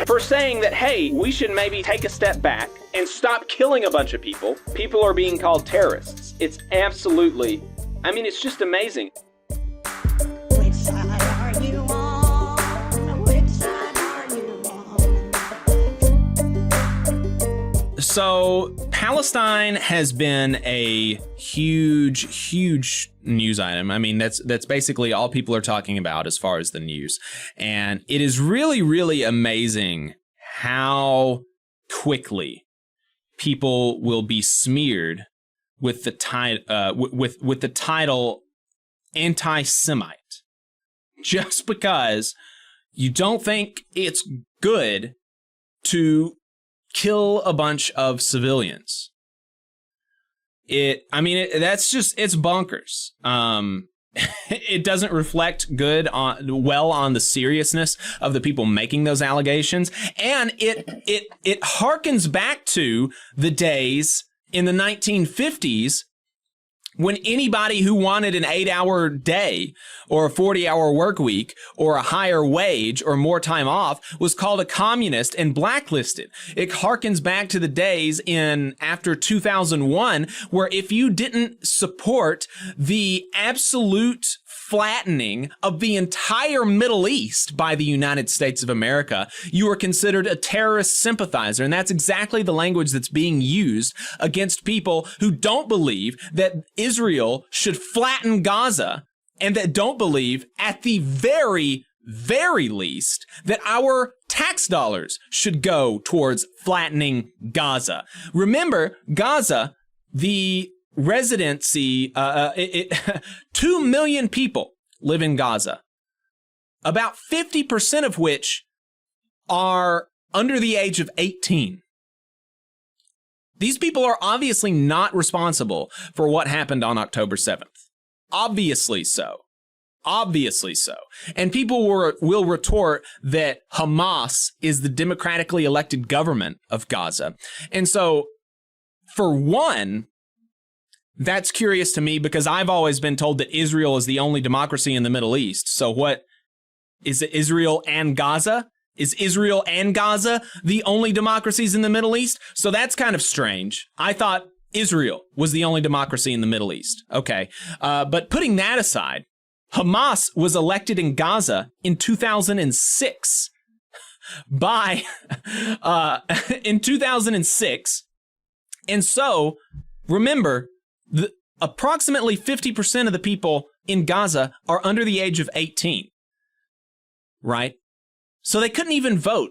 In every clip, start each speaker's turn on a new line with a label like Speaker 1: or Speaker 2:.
Speaker 1: for saying that, hey, we should maybe take a step back and stop killing a bunch of people. People are being called terrorists. It's absolutely, I mean, it's just amazing.
Speaker 2: Which side are you on? Which side are you on?
Speaker 3: So Palestine has been a huge news item. I mean, that's basically all people are talking about as far as the news. And it is really amazing how quickly people will be smeared with the with the title anti-Semite, just because you don't think it's good to kill a bunch of civilians. It's bonkers. It doesn't reflect well on the seriousness of the people making those allegations, and it harkens back to the days in the 1950s when anybody who wanted an 8-hour day or a 40-hour work week or a higher wage or more time off was called a communist and blacklisted. It harkens back to the days in after 2001 where if you didn't support the absolute flattening of the entire Middle East by the United States of America, you were considered a terrorist sympathizer. And that's exactly the language that's being used against people who don't believe that Israel should flatten Gaza and that don't believe, at the very least, that our tax dollars should go towards flattening Gaza. Remember, Gaza, the residency, 2 million people live in Gaza, about 50% of which are under the age of 18. These people are obviously not responsible for what happened on October 7th. Obviously so. Obviously so. And people will retort that Hamas is the democratically elected government of Gaza. And so, for one, that's curious to me because I've always been told that Israel is the only democracy in the Middle East. So what, is it Israel and Gaza? Is Israel and Gaza the only democracies in the Middle East? So that's kind of strange. I thought Israel was the only democracy in the Middle East. Okay. But putting that aside, Hamas was elected in Gaza in 2006 in 2006. And so, remember, approximately 50% of the people in Gaza are under the age of 18, right? So they couldn't even vote.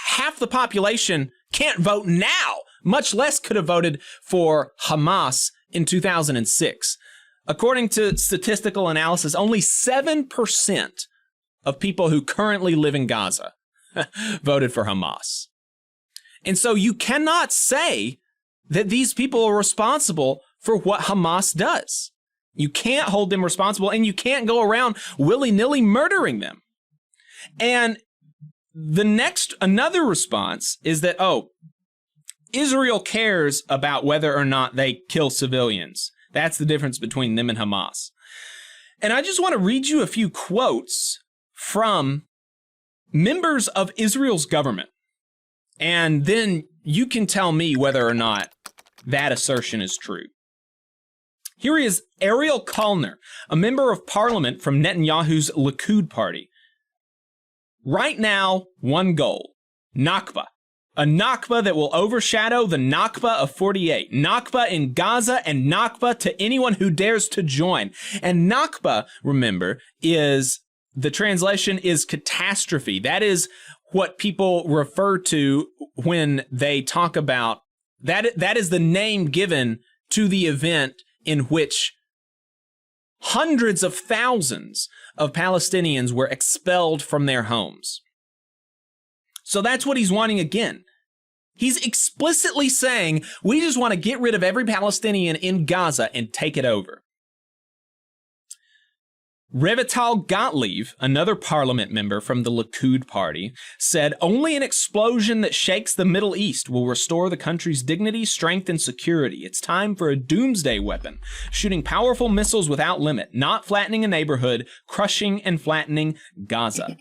Speaker 3: Half the population can't vote now, much less could have voted for Hamas in 2006. According to statistical analysis, only 7% of people who currently live in Gaza voted for Hamas. And so you cannot say that these people are responsible for what Hamas does. You can't hold them responsible, and you can't go around willy-nilly murdering them. And another response is that, Israel cares about whether or not they kill civilians. That's the difference between them and Hamas. And I just want to read you a few quotes from members of Israel's government. And then you can tell me whether or not that assertion is true. Here is Ariel Kalner, a member of parliament from Netanyahu's Likud party. Right now, one goal, Nakba. A Nakba that will overshadow the Nakba of 48. Nakba in Gaza and Nakba to anyone who dares to join. And Nakba, remember, the translation is catastrophe. That is what people refer to when they talk about, that is the name given to the event in which hundreds of thousands of Palestinians were expelled from their homes. So that's what he's wanting again. He's explicitly saying, we just want to get rid of every Palestinian in Gaza and take it over. Revital Gottlieb, another parliament member from the Likud party, said only an explosion that shakes the Middle East will restore the country's dignity, strength, and security. It's time for a doomsday weapon, shooting powerful missiles without limit, not flattening a neighborhood, crushing and flattening Gaza.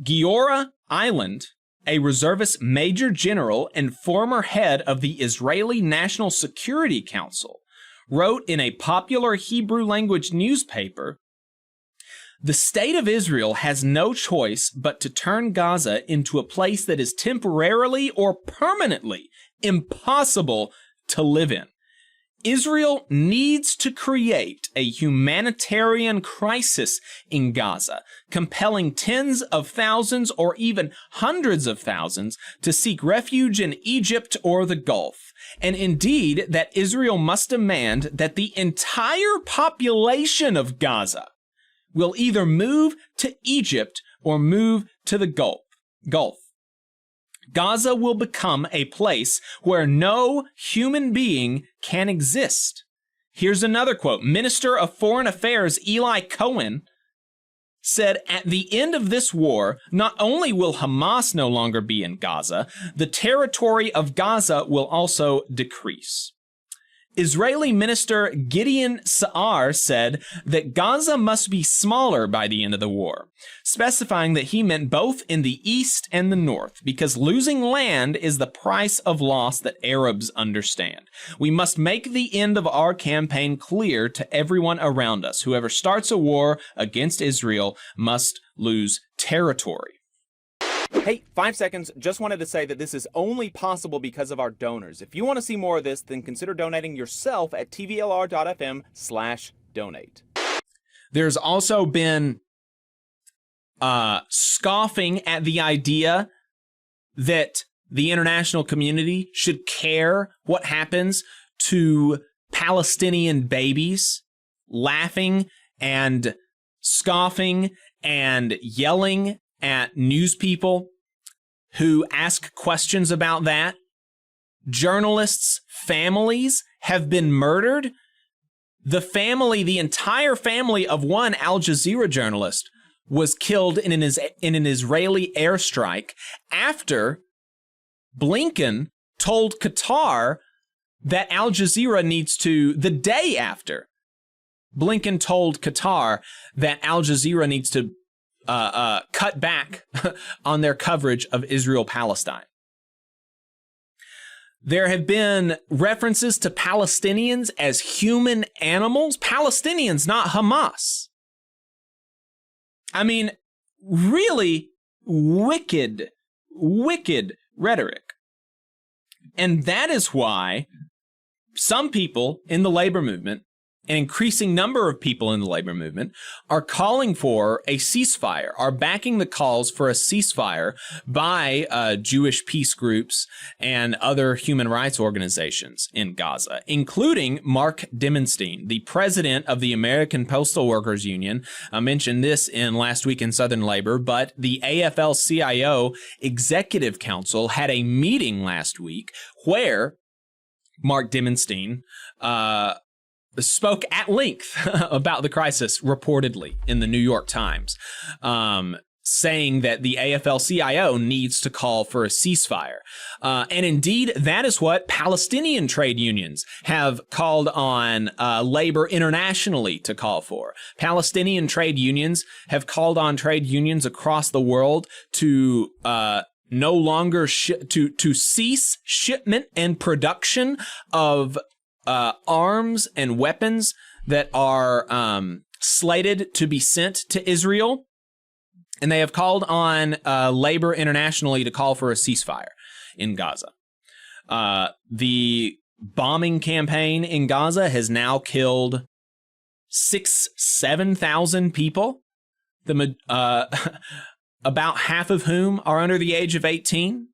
Speaker 3: Giora Island, a reservist major general and former head of the Israeli National Security Council, wrote in a popular Hebrew language newspaper, "The state of Israel has no choice but to turn Gaza into a place that is temporarily or permanently impossible to live in. Israel needs to create a humanitarian crisis in Gaza, compelling tens of thousands or even hundreds of thousands to seek refuge in Egypt or the Gulf. And indeed, that Israel must demand that the entire population of Gaza will either move to Egypt or move to the Gulf. Gaza will become a place where no human being can exist." Here's another quote. Minister of Foreign Affairs Eli Cohen said, "At the end of this war, not only will Hamas no longer be in Gaza, the territory of Gaza will also decrease." Israeli Minister Gideon Sa'ar said that Gaza must be smaller by the end of the war, specifying that he meant both in the east and the north, because losing land is the price of loss that Arabs understand. "We must make the end of our campaign clear to everyone around us. Whoever starts a war against Israel must lose territory." Hey, 5 seconds. Just wanted to say that this is only possible because of our donors. If you want to see more of this, then consider donating yourself at tvlr.fm/donate. There's also been scoffing at the idea that the international community should care what happens to Palestinian babies, laughing and scoffing and yelling at news people who ask questions about that. Journalists' families have been murdered. The entire family of one Al Jazeera journalist was killed in an Israeli airstrike after Blinken told Qatar that Al Jazeera needs to, the day after Blinken told Qatar that Al Jazeera needs to cut back on their coverage of Israel-Palestine. There have been references to Palestinians as human animals. Palestinians, not Hamas. I mean, really wicked, wicked rhetoric. And that is why some people in the labor movement, an increasing number of people in the labor movement, are calling for a ceasefire, are backing the calls for a ceasefire by Jewish peace groups and other human rights organizations in Gaza, including Mark Dimmenstein, the president of the American Postal Workers Union. I mentioned this in Last Week in Southern Labor, but the AFL-CIO Executive Council had a meeting last week where Mark Dimmenstein spoke at length about the crisis, reportedly, in the New York Times, saying that the AFL-CIO needs to call for a ceasefire. And indeed, that is what Palestinian trade unions have called on labor internationally to call for. Palestinian trade unions have called on trade unions across the world to no longer to cease shipment and production of arms and weapons that are slated to be sent to Israel. And they have called on labor internationally to call for a ceasefire in Gaza. The bombing campaign in Gaza has now killed 7,000 people, about half of whom are under the age of 18.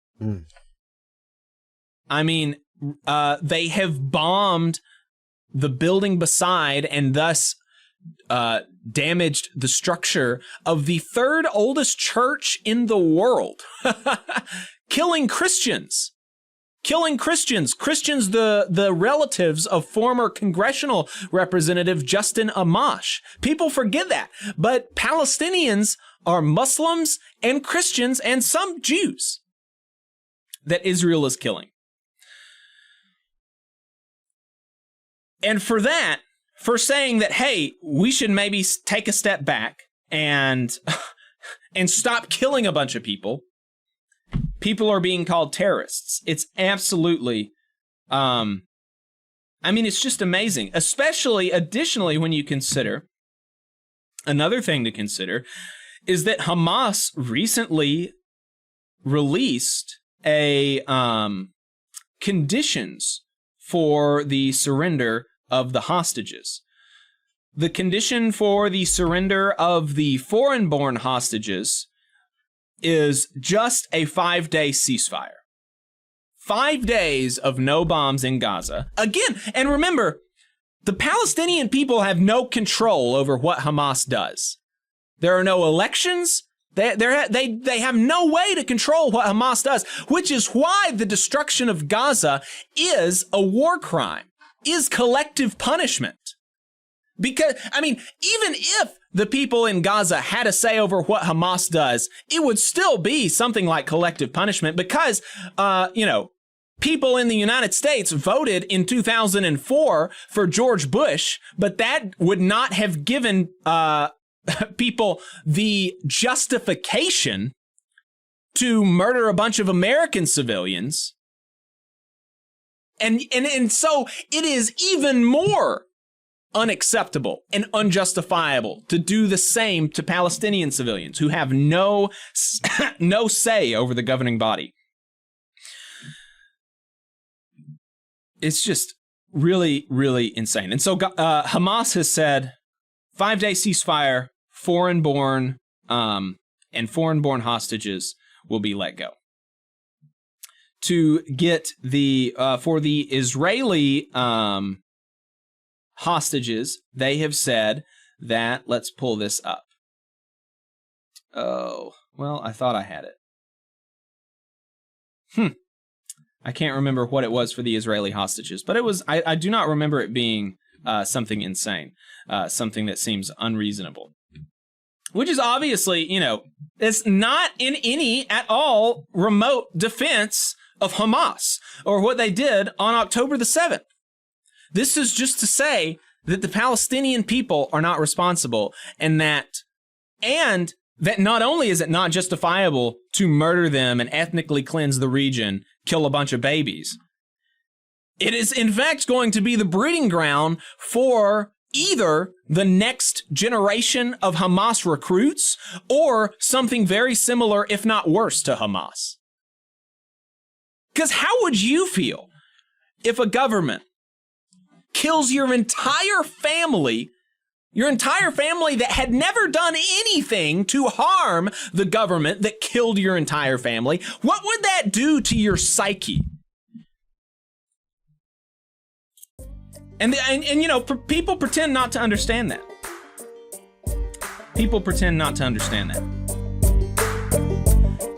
Speaker 3: I mean, they have bombed the building beside and thus damaged the structure of the third oldest church in the world, killing Christians, the relatives of former congressional representative Justin Amash. People forget that, but Palestinians are Muslims and Christians and some Jews that Israel is killing. And for saying that, hey, we should maybe take a step back and and stop killing a bunch of people, people are being called terrorists. It's absolutely, it's just amazing. Especially, additionally, when you consider, another thing to consider is that Hamas recently released a conditions for the surrender of the hostages. The condition for the surrender of the foreign-born hostages is just a 5-day ceasefire. 5 days of no bombs in Gaza. Again, and remember, the Palestinian people have no control over what Hamas does. There are no elections. They have no way to control what Hamas does, which is why the destruction of Gaza is a war crime, is collective punishment. Because, even if the people in Gaza had a say over what Hamas does, it would still be something like collective punishment because, people in the United States voted in 2004 for George Bush, but that would not have given people the justification to murder a bunch of American civilians. And so it is even more unacceptable and unjustifiable to do the same to Palestinian civilians who have no say over the governing body. It's just really, really insane. And so Hamas has said 5-day ceasefire, foreign-born hostages will be let go. To get for the Israeli hostages, they have said that, let's pull this up. Oh, well, I thought I had it. I can't remember what it was for the Israeli hostages, but it was, I do not remember it being something insane, something that seems unreasonable. Which is obviously, it's not in any at all remote defense of Hamas or what they did on October the 7th. This is just to say that the Palestinian people are not responsible and that not only is it not justifiable to murder them and ethnically cleanse the region, kill a bunch of babies, it is in fact going to be the breeding ground for either the next generation of Hamas recruits or something very similar, if not worse, to Hamas. Because how would you feel if a government kills your entire family that had never done anything to harm the government that killed your entire family? What would that do to your psyche? And people pretend not to understand that. People pretend not to understand that.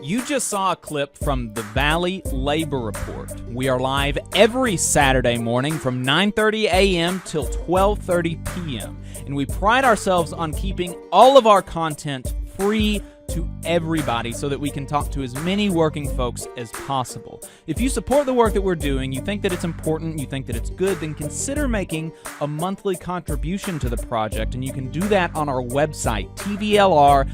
Speaker 3: You just saw a clip from the Valley Labor Report. We are live every Saturday morning from 9:30 a.m. till 12:30 p.m. And we pride ourselves on keeping all of our content free to everybody so that we can talk to as many working folks as possible. If you support the work that we're doing, you think that it's important, you think that it's good, then consider making a monthly contribution to the project, and you can do that on our website, tvlr.fm.